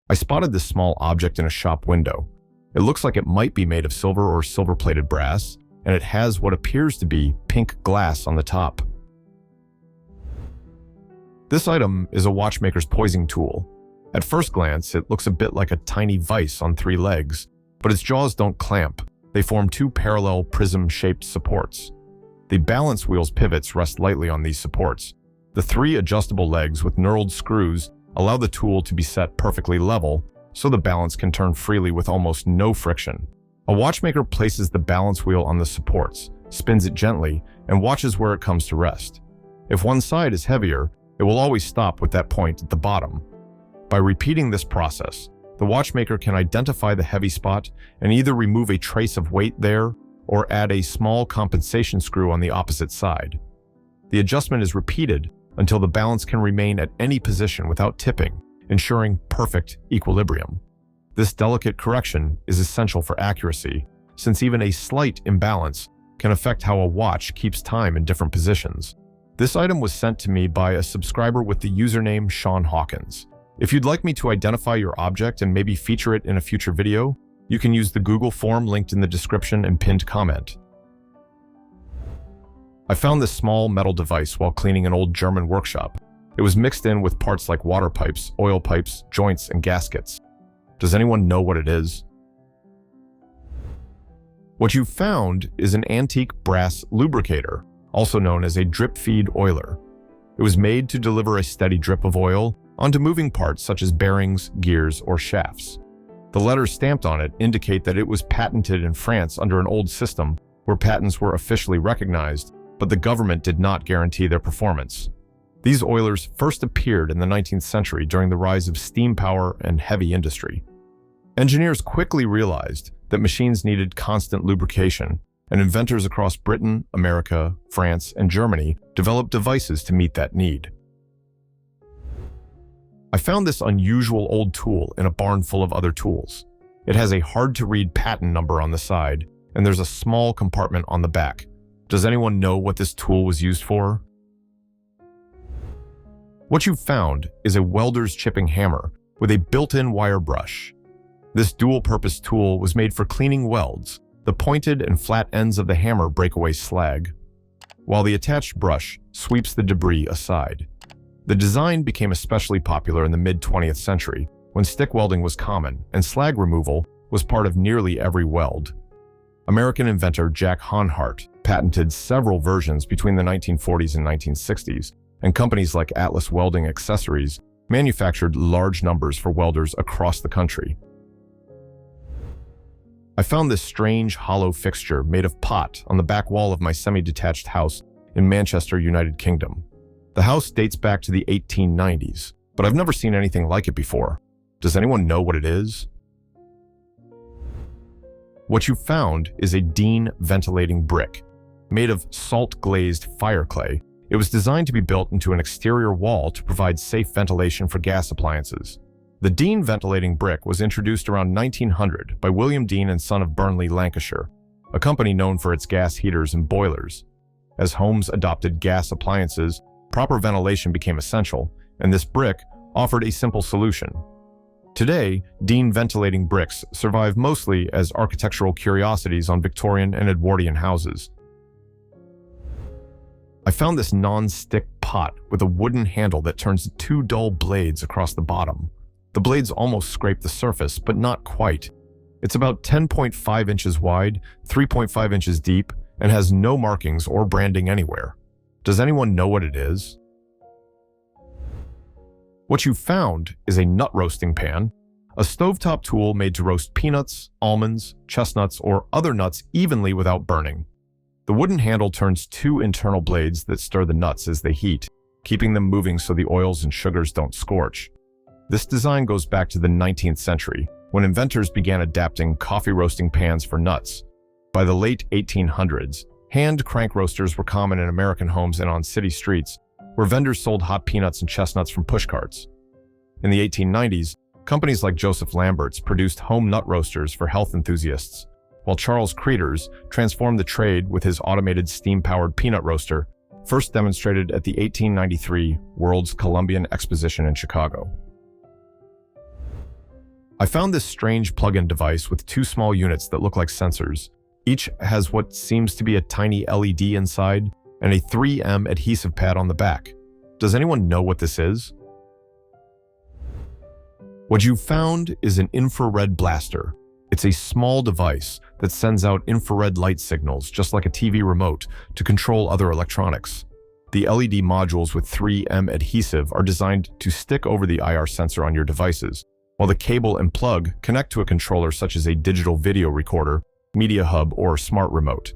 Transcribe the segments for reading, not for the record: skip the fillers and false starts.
I spotted this small object in a shop window. It looks like it might be made of silver or silver-plated brass, and it has what appears to be pink glass on the top. This item is a watchmaker's poising tool. At first glance, it looks a bit like a tiny vise on 3 legs, but its jaws don't clamp. They form 2 parallel prism-shaped supports. The balance wheel's pivots rest lightly on these supports. The 3 adjustable legs with knurled screws allow the tool to be set perfectly level, so the balance can turn freely with almost no friction. A watchmaker places the balance wheel on the supports, spins it gently, and watches where it comes to rest. If one side is heavier, it will always stop with that point at the bottom. By repeating this process, the watchmaker can identify the heavy spot and either remove a trace of weight there or add a small compensation screw on the opposite side. The adjustment is repeated until the balance can remain at any position without tipping, ensuring perfect equilibrium. This delicate correction is essential for accuracy, since even a slight imbalance can affect how a watch keeps time in different positions. This item was sent to me by a subscriber with the username Sean Hawkins. If you'd like me to identify your object and maybe feature it in a future video, you can use the Google form linked in the description and pinned comment. I found this small metal device while cleaning an old German workshop. It was mixed in with parts like water pipes, oil pipes, joints, and gaskets. Does anyone know what it is? What you found is an antique brass lubricator, also known as a drip feed oiler. It was made to deliver a steady drip of oil onto moving parts such as bearings, gears, or shafts. The letters stamped on it indicate that it was patented in France under an old system where patents were officially recognized, but the government did not guarantee their performance. These oilers first appeared in the 19th century during the rise of steam power and heavy industry. Engineers quickly realized that machines needed constant lubrication, and inventors across Britain, America, France, and Germany developed devices to meet that need. I found this unusual old tool in a barn full of other tools. It has a hard-to-read patent number on the side, and there's a small compartment on the back. Does anyone know what this tool was used for? What you found is a welder's chipping hammer with a built-in wire brush. This dual-purpose tool was made for cleaning welds. The pointed and flat ends of the hammer break away slag, while the attached brush sweeps the debris aside. The design became especially popular in the mid-20th century, when stick welding was common and slag removal was part of nearly every weld. American inventor Jack Honhart patented several versions between the 1940s and 1960s, and companies like Atlas Welding Accessories manufactured large numbers for welders across the country. I found this strange hollow fixture made of pot on the back wall of my semi-detached house in Manchester, United Kingdom. The house dates back to the 1890s, but I've never seen anything like it before. Does anyone know what it is? What you found is a Dean ventilating brick. Made of salt-glazed fire clay, it was designed to be built into an exterior wall to provide safe ventilation for gas appliances. The Dean ventilating brick was introduced around 1900 by William Dean and Son of Burnley, Lancashire, a company known for its gas heaters and boilers. As homes adopted gas appliances, proper ventilation became essential, and this brick offered a simple solution. Today, Dean ventilating bricks survive mostly as architectural curiosities on Victorian and Edwardian houses. I found this non-stick pot with a wooden handle that turns 2 dull blades across the bottom. The blades almost scrape the surface, but not quite. It's about 10.5 inches wide, 3.5 inches deep, and has no markings or branding anywhere. Does anyone know what it is? What you found is a nut roasting pan, a stovetop tool made to roast peanuts, almonds, chestnuts, or other nuts evenly without burning. The wooden handle turns 2 internal blades that stir the nuts as they heat, keeping them moving so the oils and sugars don't scorch. This design goes back to the 19th century, when inventors began adapting coffee roasting pans for nuts. By the late 1800s, hand crank roasters were common in American homes and on city streets, where vendors sold hot peanuts and chestnuts from pushcarts. In the 1890s, companies like Joseph Lambert's produced home nut roasters for health enthusiasts, while Charles Creeders transformed the trade with his automated steam-powered peanut roaster, first demonstrated at the 1893 World's Columbian Exposition in Chicago. I found this strange plug-in device with two small units that look like sensors. Each has what seems to be a tiny LED inside and a 3M adhesive pad on the back. Does anyone know what this is? What you found is an infrared blaster. It's a small device that sends out infrared light signals, just like a TV remote, to control other electronics. The LED modules with 3M adhesive are designed to stick over the IR sensor on your devices, while the cable and plug connect to a controller such as a digital video recorder, media hub, or smart remote.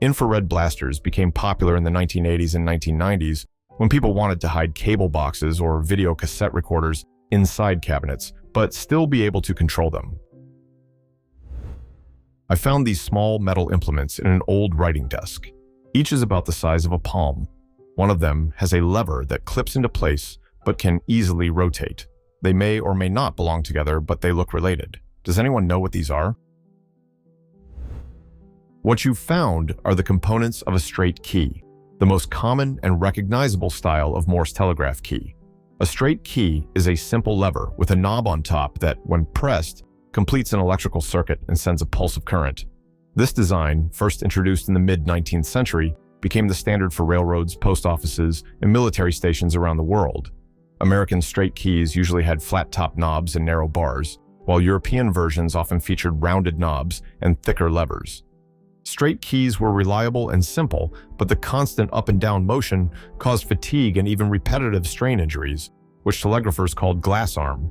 Infrared blasters became popular in the 1980s and 1990s when people wanted to hide cable boxes or video cassette recorders inside cabinets, but still be able to control them. I found these small metal implements in an old writing desk. Each is about the size of a palm. One of them has a lever that clips into place but can easily rotate. They may or may not belong together, but they look related. Does anyone know what these are? What you found are the components of a straight key, the most common and recognizable style of Morse telegraph key. A straight key is a simple lever with a knob on top that, when pressed, completes an electrical circuit and sends a pulse of current. This design, first introduced in the mid-19th century, became the standard for railroads, post offices, and military stations around the world. American straight keys usually had flat-top knobs and narrow bars, while European versions often featured rounded knobs and thicker levers. Straight keys were reliable and simple, but the constant up and down motion caused fatigue and even repetitive strain injuries, which telegraphers called glass arm.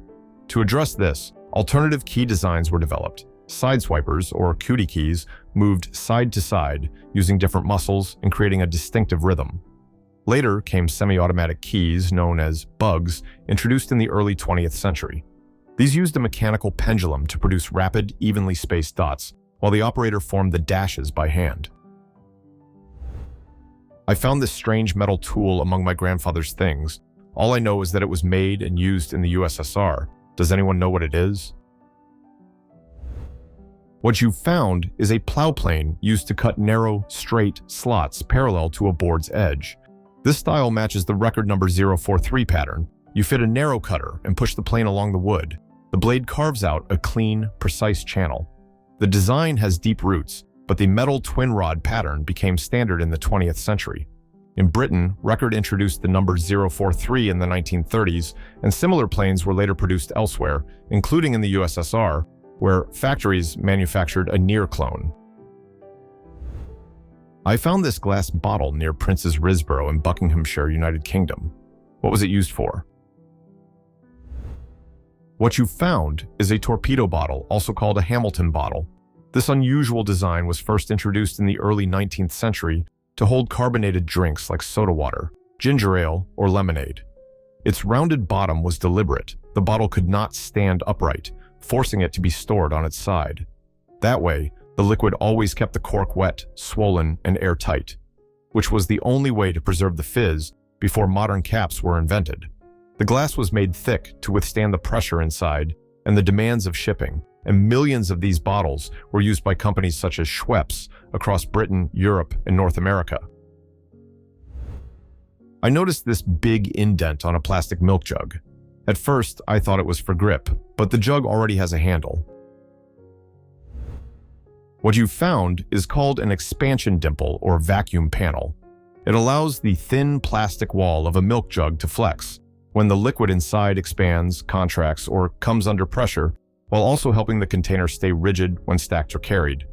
To address this, alternative key designs were developed. Sideswipers, or cootie keys, moved side to side, using different muscles and creating a distinctive rhythm. Later came semi-automatic keys, known as bugs, introduced in the early 20th century. These used a mechanical pendulum to produce rapid, evenly spaced dots, while the operator formed the dashes by hand. I found this strange metal tool among my grandfather's things. All I know is that it was made and used in the USSR. Does anyone know what it is? What you found is a plow plane used to cut narrow, straight slots parallel to a board's edge. This style matches the record number 043 pattern. You fit a narrow cutter and push the plane along the wood. The blade carves out a clean, precise channel. The design has deep roots, but the metal twin rod pattern became standard in the 20th century. In Britain, Record introduced the number 043 in the 1930s, and similar planes were later produced elsewhere, including in the USSR, where factories manufactured a near clone. I found this glass bottle near Prince's Risborough in Buckinghamshire, United Kingdom. What was it used for? What you found is a torpedo bottle, also called a Hamilton bottle. This unusual design was first introduced in the early 19th century to hold carbonated drinks like soda water, ginger ale, or lemonade. Its rounded bottom was deliberate. The bottle could not stand upright, forcing it to be stored on its side. That way, the liquid always kept the cork wet, swollen, and airtight, which was the only way to preserve the fizz before modern caps were invented. The glass was made thick to withstand the pressure inside and the demands of shipping, and millions of these bottles were used by companies such as Schweppes across Britain, Europe, and North America. I noticed this big indent on a plastic milk jug. At first, I thought it was for grip, but the jug already has a handle. What you found is called an expansion dimple or vacuum panel. It allows the thin plastic wall of a milk jug to flex when the liquid inside expands, contracts, or comes under pressure, while also helping the container stay rigid when stacked or carried.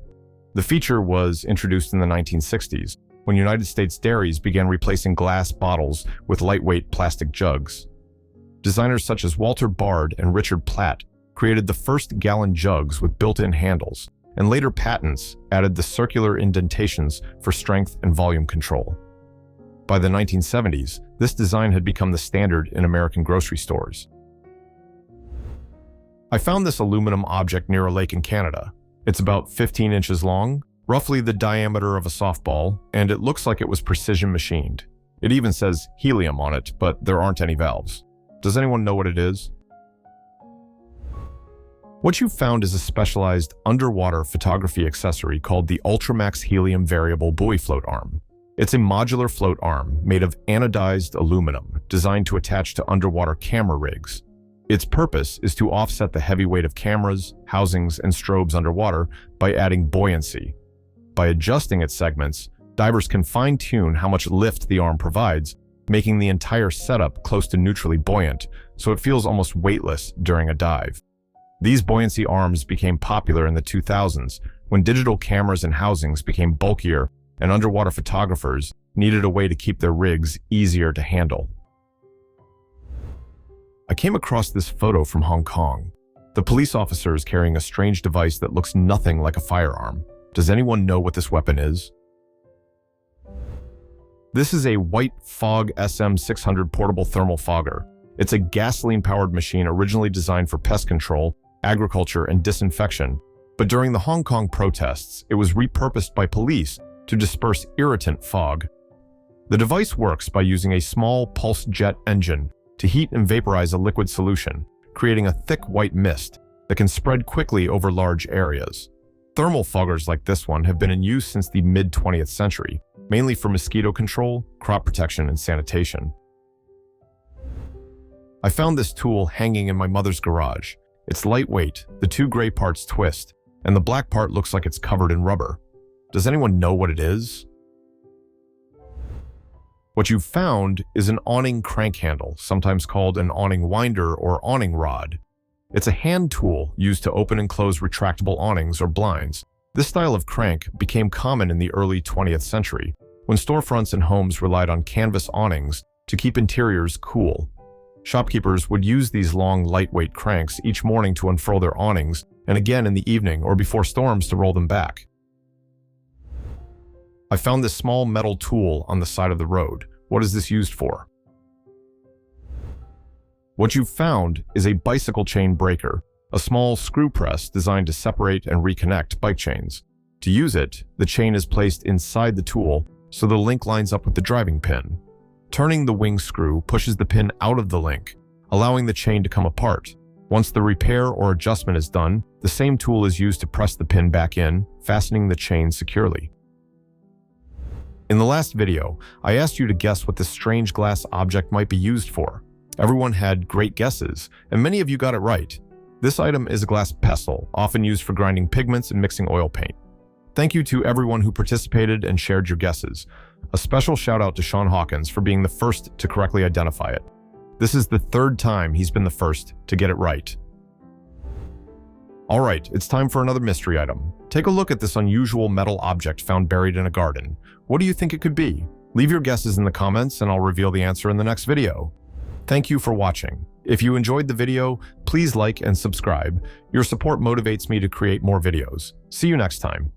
The feature was introduced in the 1960s, when United States dairies began replacing glass bottles with lightweight plastic jugs. Designers such as Walter Bard and Richard Platt created the first gallon jugs with built-in handles, and later patents added the circular indentations for strength and volume control. By the 1970s, this design had become the standard in American grocery stores. I found this aluminum object near a lake in Canada. It's about 15 inches long, roughly the diameter of a softball, and it looks like it was precision machined. It even says Helium on it, but there aren't any valves. Does anyone know what it is? What you found is a specialized underwater photography accessory called the Ultramax Helium Variable Buoy Float Arm. It's a modular float arm made of anodized aluminum designed to attach to underwater camera rigs. Its purpose is to offset the heavy weight of cameras, housings, and strobes underwater by adding buoyancy. By adjusting its segments, divers can fine-tune how much lift the arm provides, making the entire setup close to neutrally buoyant, so it feels almost weightless during a dive. These buoyancy arms became popular in the 2000s when digital cameras and housings became bulkier and underwater photographers needed a way to keep their rigs easier to handle. I came across this photo from Hong Kong. The police officer is carrying a strange device that looks nothing like a firearm. Does anyone know what this weapon is? This is a White Fog SM600 portable thermal fogger. It's a gasoline-powered machine originally designed for pest control, agriculture, and disinfection. But during the Hong Kong protests, it was repurposed by police to disperse irritant fog. The device works by using a small pulse jet engine to heat and vaporize a liquid solution, creating a thick white mist that can spread quickly over large areas. Thermal foggers like this one have been in use since the mid-20th century, mainly for mosquito control, crop protection, and sanitation. I found this tool hanging in my mother's garage. It's lightweight, the two gray parts twist, and the black part looks like it's covered in rubber. Does anyone know what it is? What you've found is an awning crank handle, sometimes called an awning winder or awning rod. It's a hand tool used to open and close retractable awnings or blinds. This style of crank became common in the early 20th century, when storefronts and homes relied on canvas awnings to keep interiors cool. Shopkeepers would use these long, lightweight cranks each morning to unfurl their awnings, and again in the evening or before storms to roll them back. I found this small metal tool on the side of the road. What is this used for? What you've found is a bicycle chain breaker, a small screw press designed to separate and reconnect bike chains. To use it, the chain is placed inside the tool so the link lines up with the driving pin. Turning the wing screw pushes the pin out of the link, allowing the chain to come apart. Once the repair or adjustment is done, the same tool is used to press the pin back in, fastening the chain securely. In the last video, I asked you to guess what this strange glass object might be used for. Everyone had great guesses, and many of you got it right. This item is a glass pestle, often used for grinding pigments and mixing oil paint. Thank you to everyone who participated and shared your guesses. A special shout out to Sean Hawkins for being the first to correctly identify it. This is the third time he's been the first to get it right. Alright, it's time for another mystery item. Take a look at this unusual metal object found buried in a garden. What do you think it could be? Leave your guesses in the comments and I'll reveal the answer in the next video. Thank you for watching. If you enjoyed the video, please like and subscribe. Your support motivates me to create more videos. See you next time.